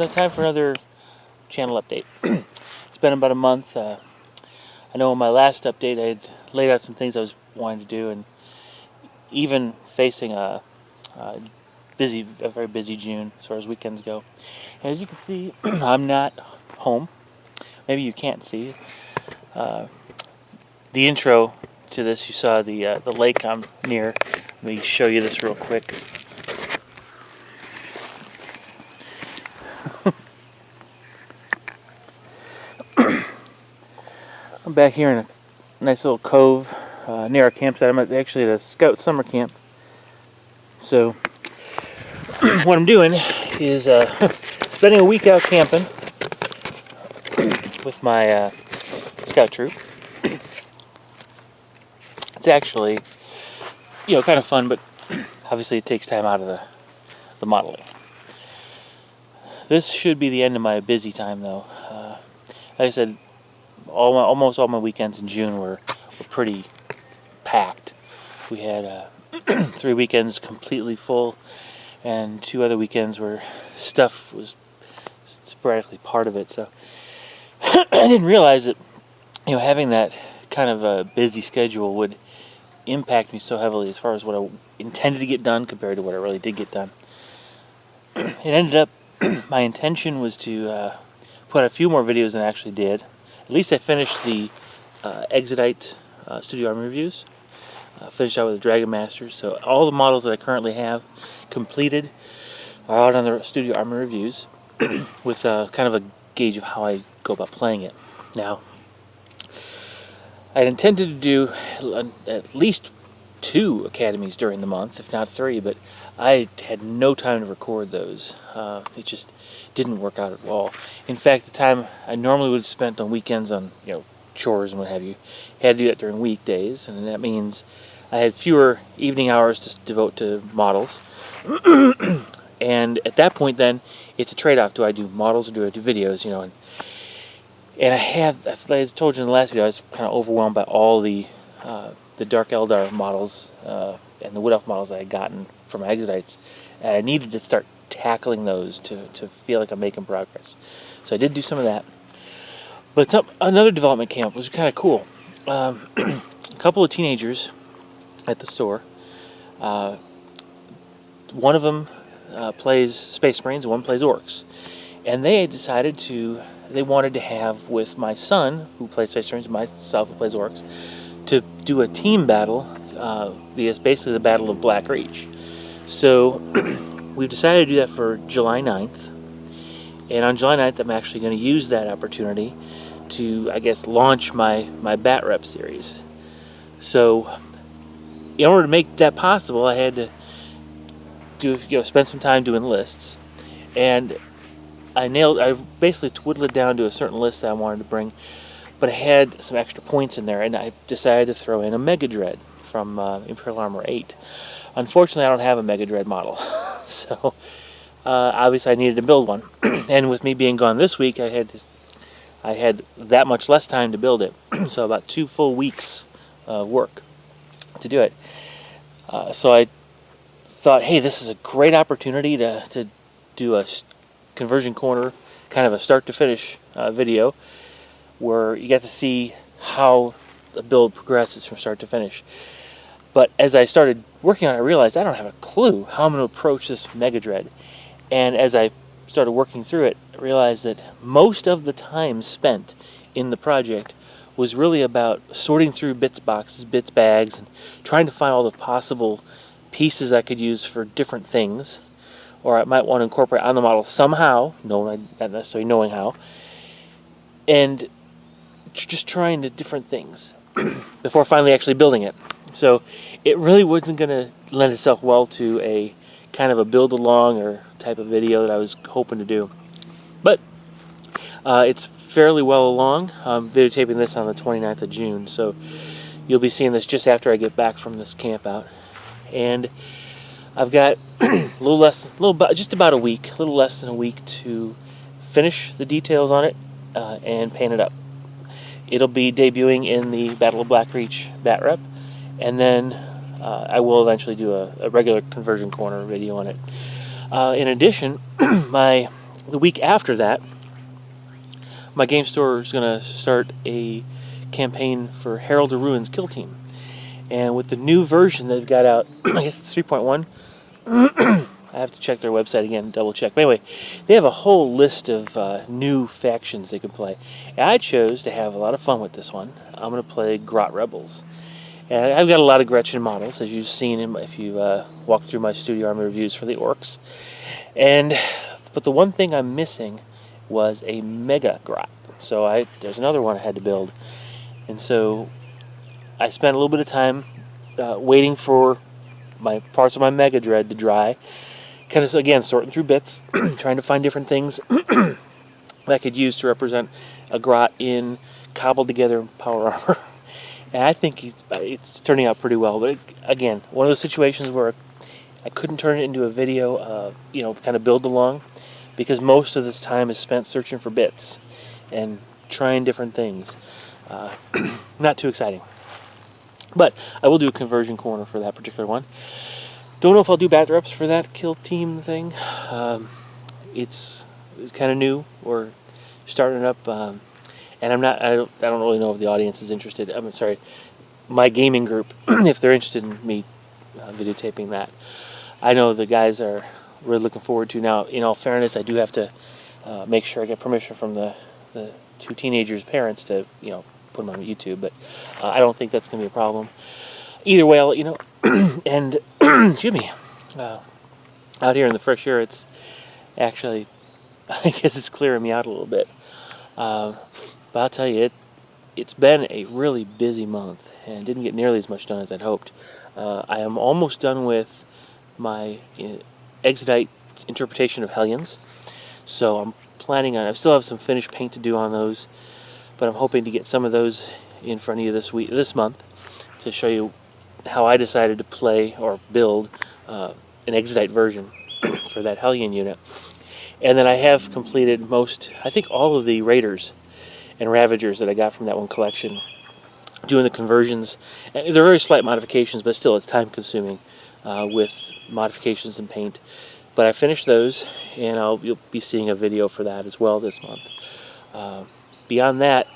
it's time for another channel update. It's been about a month. I know in my last update I had laid out some things I was wanting to do, and even facing a very busy June as far as weekends go. And as you can see, I'm not home. Maybe you can't see. The intro to this, you saw the lake I'm near. Let me show you this real quick. I'm back here in a nice little cove near our campsite. I'm actually at a Scout summer camp. So what I'm doing is spending a week out camping with my Scout troop. It's actually, kind of fun, but obviously it takes time out of the modeling. This should be the end of my busy time, though. Like I said, almost all my weekends in June were pretty packed. We had 3 weekends completely full, and 2 other weekends where stuff was sporadically part of it. So I didn't realize that having that kind of a busy schedule would impact me so heavily as far as what I intended to get done compared to what I really did get done. It ended up, my intention was to put out a few more videos than I actually did. At least I finished the Exodite Studio Army reviews. Finished out with the Dragon Masters. So all the models that I currently have completed are out on the Studio Army reviews with kind of a gauge of how I go about playing it. Now, I intended to do at least 2 academies during the month, if not 3, but I had no time to record those. It just didn't work out at all. In fact, the time I normally would have spent on weekends on chores and what have you, I had to do that during weekdays, and that means I had fewer evening hours to devote to models. And at that point, then it's a trade-off: do I do models or do I do videos? And as I told you in the last video, I was kind of overwhelmed by all the Dark Eldar models and the Wood Elf models I had gotten from my Exodites, and I needed to start tackling those to feel like I'm making progress. So I did do some of that. But another development camp was kind of cool. A couple of teenagers at the store. One of them plays Space Marines, and one plays Orcs. And they decided they wanted to have, with my son, who plays Space Marines, and myself, who plays Orcs, to do a team battle, basically the Battle of Black Reach. So we've decided to do that for July 9th. And on July 9th, I'm actually going to use that opportunity to, I guess, launch my Bat Rep series. So in order to make that possible, I had to spend some time doing lists. And I basically whittled it down to a certain list that I wanted to bring, but I had some extra points in there, and I decided to throw in a Mega Dread from Imperial Armor 8. Unfortunately, I don't have a Mega Dread model, so obviously I needed to build one. And with me being gone this week, I had that much less time to build it, so about 2 full weeks of work to do it. So I thought, hey, this is a great opportunity to do a conversion corner, kind of a start to finish video, where you get to see how the build progresses from start to finish. But as I started working on it, I realized I don't have a clue how I'm going to approach this Mega Dread. And as I started working through it, I realized that most of the time spent in the project was really about sorting through bits boxes, bits bags, and trying to find all the possible pieces I could use for different things, or I might want to incorporate on the model somehow, not necessarily knowing how, and just trying different things before finally actually building it. So it really wasn't going to lend itself well to a kind of a build along or type of video that I was hoping to do. But it's fairly well along. I'm videotaping this on the 29th of June, so you'll be seeing this just after I get back from this camp out. And I've got just about a week, a little less than a week to finish the details on it and paint it up. It'll be debuting in the Battle of Black Reach Bat Rep, and then I will eventually do a regular conversion corner video on it. In addition, my the week after that, my game store is going to start a campaign for Herald of Ruins Kill Team. And with the new version they've got out, I guess it's 3.1. I have to check their website again, double check. But anyway, they have a whole list of new factions they can play. And I chose to have a lot of fun with this one. I'm going to play Grot Rebels. And I've got a lot of Gretchen models, as you've seen if you walk through my Studio Army reviews for the Orcs. But the one thing I'm missing was a Mega Grot. So there's another one I had to build. And so I spent a little bit of time waiting for my parts of my Mega Dread to dry. Kind of, again, sorting through bits, trying to find different things that I could use to represent a Grot in cobbled together power armor. And I think it's turning out pretty well. But again, one of those situations where I couldn't turn it into a video, kind of build along, because most of this time is spent searching for bits and trying different things. Not too exciting. But I will do a conversion corner for that particular one. Don't know if I'll do bat reps for that kill team thing. It's kind of new. We're starting it up, and I don't really know if the audience is interested. I'm sorry, my gaming group, if they're interested in me videotaping that. I know the guys are really looking forward to. Now, in all fairness, I do have to make sure I get permission from the two teenagers' parents to put them on YouTube, but I don't think that's going to be a problem. Either way, I'll let you know. And excuse me, out here in the fresh air, it's actually, I guess it's clearing me out a little bit. But I'll tell you, it's been a really busy month and didn't get nearly as much done as I'd hoped. I am almost done with my Exodite interpretation of Hellions, so I'm planning on, I still have some finished paint to do on those, but I'm hoping to get some of those in front of you this month to show you how I decided to play or build an Exodite version for that Hellion unit. And then I have completed I think all of the Raiders and Ravagers that I got from that one collection, doing the conversions. And they're very slight modifications, but still it's time consuming with modifications and paint. But I finished those, and you'll be seeing a video for that as well this month. Beyond that,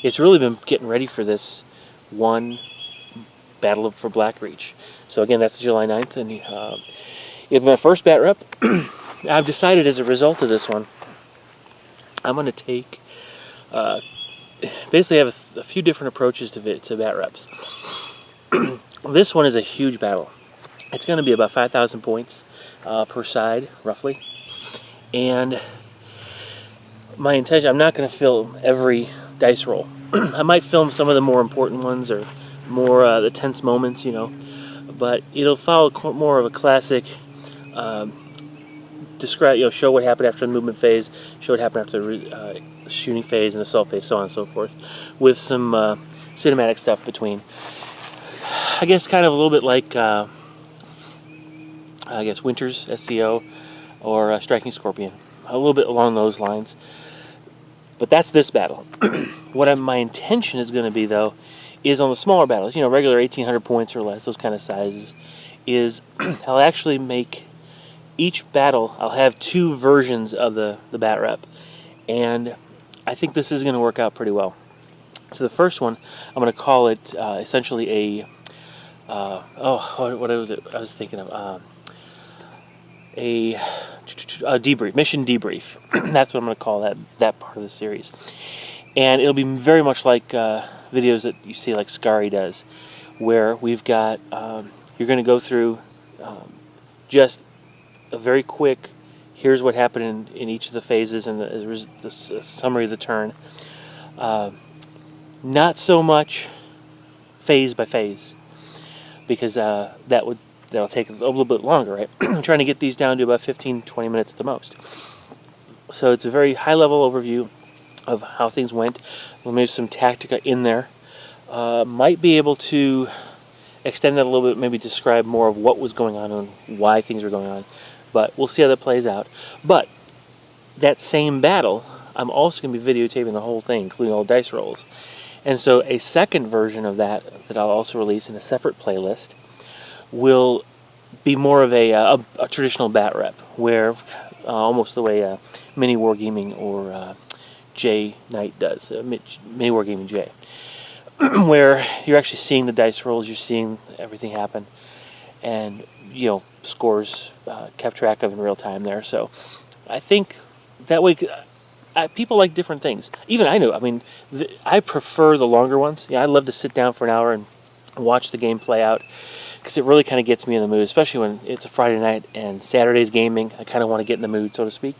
it's really been getting ready for this one Battle for Blackreach. So again, that's July 9th, and it's my first bat rep. I've decided as a result of this one, I'm going to take, basically have a few different approaches to bat reps. This one is a huge battle. It's going to be about 5,000 points per side, roughly. And my intention, I'm not going to film every dice roll. I might film some of the more important ones or more the tense moments, but it'll follow more of a classic show what happened after the movement phase, show what happened after the shooting phase and assault phase, so on and so forth, with some cinematic stuff between. I guess kind of a little bit like Winter's SCO or Striking Scorpion, a little bit along those lines. But that's this battle. What my intention is going to be, though, is on the smaller battles, regular 1,800 points or less, those kind of sizes, is I'll actually make each battle, I'll have two versions of the bat rep. And I think this is going to work out pretty well. So the first one, I'm going to call it essentially what was it I was thinking of? A debrief, mission debrief. That's what I'm going to call that part of the series. And it'll be very much like videos that you see like Scary does, where we've got, you're going to go through just a very quick, here's what happened in each of the phases and the summary of the turn. Not so much phase by phase, because that'll take a little bit longer, right? I'm trying to get these down to about 15-20 minutes at the most. So it's a very high-level overview of how things went. We'll maybe some tactica in there. Might be able to extend that a little bit, maybe describe more of what was going on and why things were going on. But we'll see how that plays out. But that same battle, I'm also going to be videotaping the whole thing, including all dice rolls. And so a second version of that I'll also release in a separate playlist will be more of a traditional bat rep, where almost the way Mini Wargaming or Jay Knight does, Mini Wargaming Jay, where you're actually seeing the dice rolls, you're seeing everything happen, and scores kept track of in real time there. So I think that way people like different things. Even I know. I mean, I prefer the longer ones. I love to sit down for an hour and watch the game play out, because it really kind of gets me in the mood, especially when it's a Friday night and Saturday's gaming. I kind of want to get in the mood, so to speak.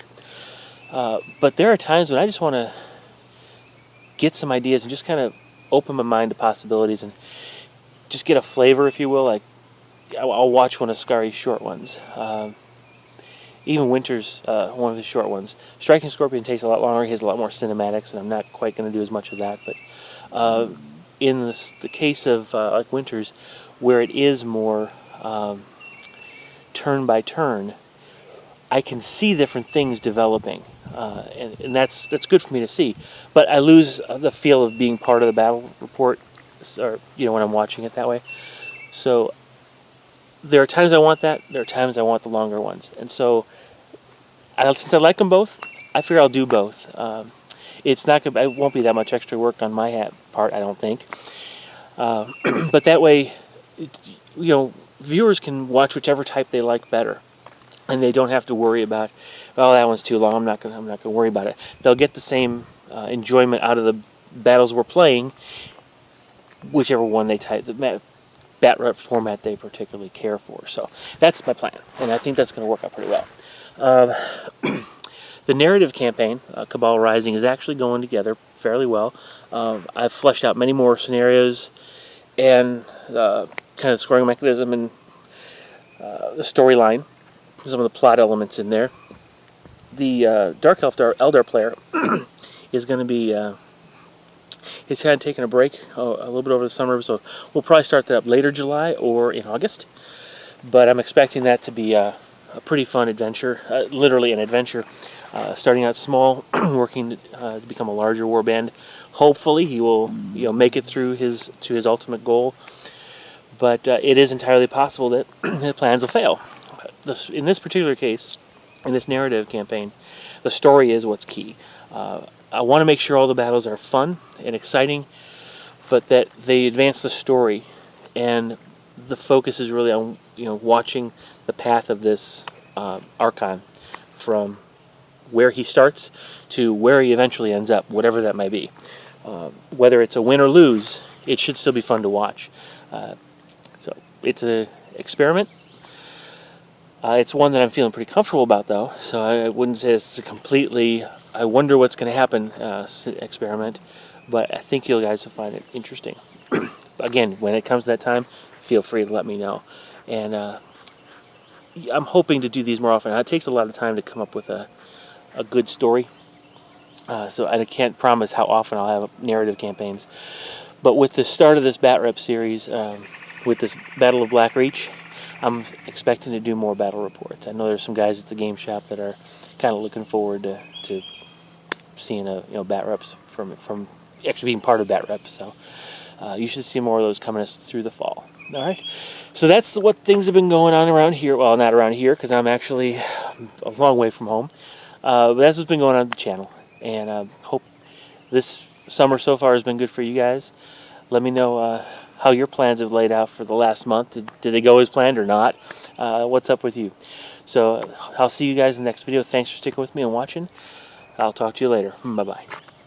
But there are times when I just want to get some ideas and just kind of open my mind to possibilities and just get a flavor, if you will. Like, I'll watch one of Scari's short ones. Even Winter's one of his short ones. Striking Scorpion takes a lot longer. He has a lot more cinematics, and I'm not quite going to do as much of that. But in the case of like Winter's, where it is more turn by turn, I can see different things developing, and that's good for me to see. But I lose the feel of being part of the battle report, or when I'm watching it that way. So there are times I want that. There are times I want the longer ones, and so since I like them both, I figure I'll do both. It's not gonna. It won't be that much extra work on my part, I don't think. But that way, viewers can watch whichever type they like better, and they don't have to worry about, well, that one's too long. I'm not gonna worry about it. They'll get the same enjoyment out of the battles we're playing, whichever one they type, the bat rep format they particularly care for. So that's my plan, and I think that's going to work out pretty well. The narrative campaign, Cabal Rising, is actually going together fairly well. I've fleshed out many more scenarios and kind of scoring mechanism and the storyline, some of the plot elements in there. The Dark Elf Eldar player is going to be it's kind of taking a break a little bit over the summer, so we'll probably start that up later July or in August. But I'm expecting that to be a pretty fun adventure, literally an adventure. Starting out small, working to become a larger warband. Hopefully, he will make it through to his ultimate goal. But it is entirely possible that his plans will fail. In this particular case, in this narrative campaign, the story is what's key. I want to make sure all the battles are fun and exciting, but that they advance the story, and the focus is really on watching the path of this Archon from where he starts to where he eventually ends up, whatever that may be. Whether it's a win or lose, it should still be fun to watch. So it's an experiment. It's one that I'm feeling pretty comfortable about, though, so I wouldn't say it's a completely I wonder what's going to happen experiment, but I think you guys will find it interesting. Again, when it comes to that time, feel free to let me know. And I'm hoping to do these more often. It takes a lot of time to come up with a good story, so I can't promise how often I'll have narrative campaigns. But with the start of this Bat Rep series, with this Battle of Blackreach, I'm expecting to do more battle reports. I know there's some guys at the game shop that are kind of looking forward to seeing Bat Reps from actually being part of Bat Reps. So you should see more of those coming through the fall. All right. So that's what things have been going on around here. Well, not around here because I'm actually a long way from home. But that's what's been going on the channel, and hope this summer so far has been good for you guys. Let me know how your plans have laid out for the last month. Did they go as planned or not? What's up with you? So I'll see you guys in the next video. Thanks for sticking with me and watching. I'll talk to you later. Bye-bye.